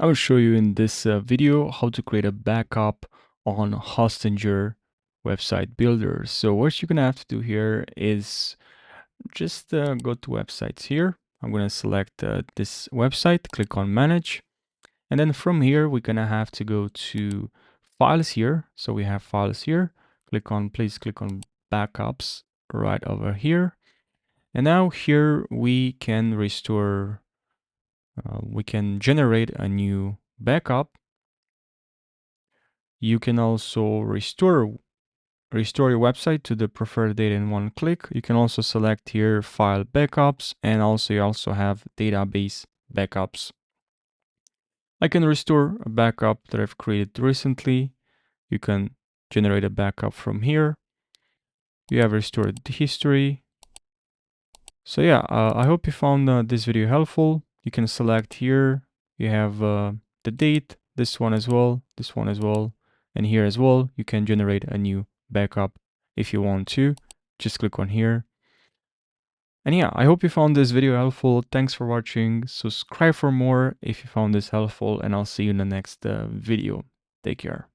I will show you in this video how to create a backup on Onhostinger website builder. So what you're gonna have to do here is just go to websites here. I'm gonna select this website, click on manage, and then from here we're gonna have to go to files here. So we have files here. Please click on backups right over here. And now here we can restore. We can generate a new backup. You can also restore your website to the preferred data in one click. You can also select here file backups, and you also have database backups. I can restore a backup that I've created recently. You can generate a backup from here. You have restored the history. So yeah, I hope you found this video helpful. You can select here. You have the date, this one as well, and here as well. You can generate a new backup if you want to. Just click on here. And yeah, I hope you found this video helpful. Thanks for watching. Subscribe for more if you found this helpful, and I'll see you in the next video. Take care.